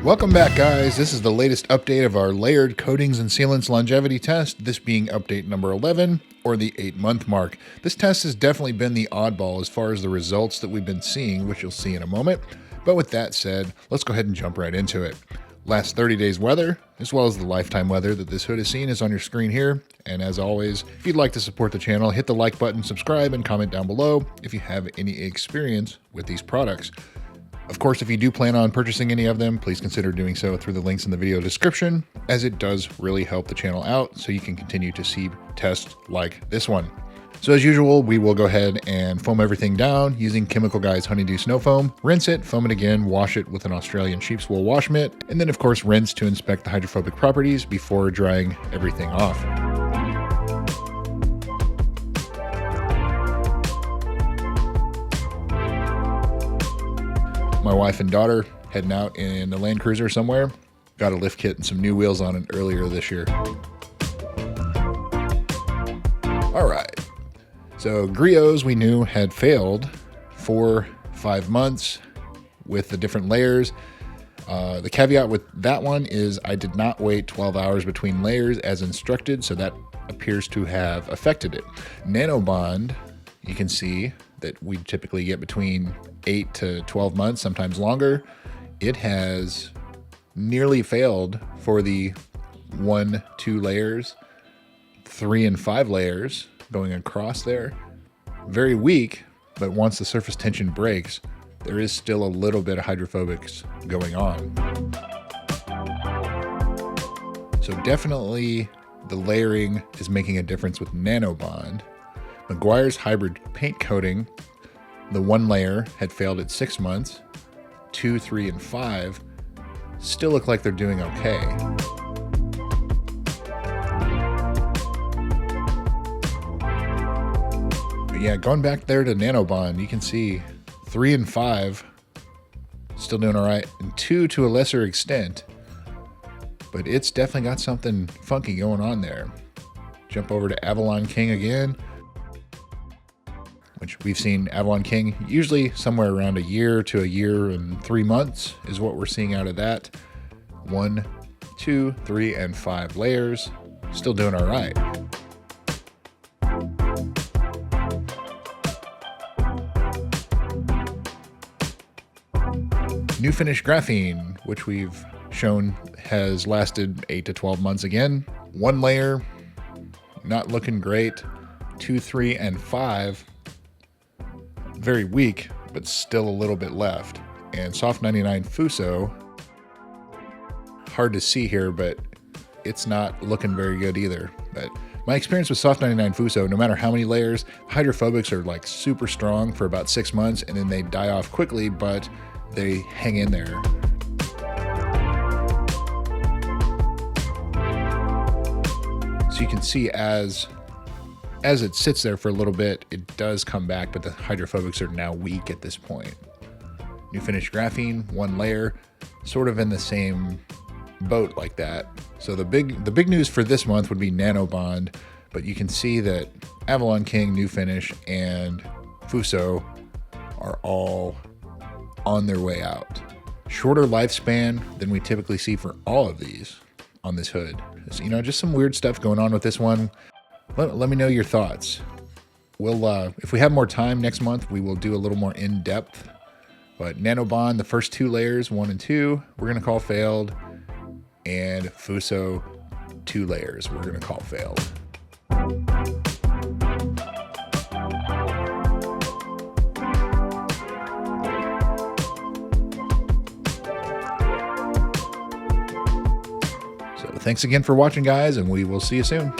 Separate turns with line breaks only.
Welcome back, guys. This is the latest update of our layered coatings and sealants longevity test, this being update number 11, or the 8-month mark. This test has definitely been the oddball as far as the results that we've been seeing, which you'll see in a moment. But with that said, let's go ahead and jump right into it. Last 30 days weather, as well as the lifetime weather that this hood has seen, is on your screen here. And as always, if you'd like to support the channel, hit the like button, subscribe, and comment down below if you have any experience with these products. Of course, if you do plan on purchasing any of them, please consider doing so through the links in the video description, as it does really help the channel out so you can continue to see tests like this one. So as usual, we will go ahead and foam everything down using Chemical Guy's Honeydew Snow Foam, rinse it, foam it again, wash it with an Australian sheep's wool wash mitt, and then of course rinse to inspect the hydrophobic properties before drying everything off. My wife and daughter heading out in the Land Cruiser somewhere. Got a lift kit and some new wheels on it earlier this year. All right. So griots we knew had failed for 5 months with the different layers. The caveat with that one is I did not wait 12 hours between layers as instructed, so that appears to have affected it. Nanobond, you can see that we typically get between 8 to 12 months, sometimes longer. It has nearly failed for the 1, 2 layers, 3 and 5 layers going across there. Very weak, but once the surface tension breaks, there is still a little bit of hydrophobics going on. So definitely the layering is making a difference with Nanobond. Meguiar's hybrid paint coating, the 1 layer had failed at 6 months, 2, 3, and 5 still look like they're doing okay. But yeah, going back there to Nanobond, you can see 3 and 5 still doing all right, and 2 to a lesser extent, but it's definitely got something funky going on there. Jump over to Avalon King again, which we've seen Avalon King usually somewhere around a year to a year and 3 months is what we're seeing out of that. 1, 2, 3, and 5 layers, still doing all right. New Finish Graphene, which we've shown has lasted 8 to 12 months again. 1 layer, not looking great. 2, 3, and 5, very weak, but still a little bit left. And Soft 99 Fuso, hard to see here, but it's not looking very good either. But my experience with Soft 99 Fuso, no matter how many layers, hydrophobics are like super strong for about 6 months and then they die off quickly, but they hang in there. So you can see as it sits there for a little bit, it does come back, but the hydrophobics are now weak at this point. New Finish Graphene, 1 layer, sort of in the same boat like that. So the big news for this month would be Nanobond, but you can see that Avalon King, New Finish, and Fuso are all on their way out. Shorter lifespan than we typically see for all of these on this hood. So, you know, just some weird stuff going on with this one. Let me know your thoughts. We'll, if we have more time next month, we will do a little more in-depth. But Nanobond, the first 2 layers, 1 and 2, we're going to call failed. And Fuso, 2 layers, we're going to call failed. So thanks again for watching, guys, and we will see you soon.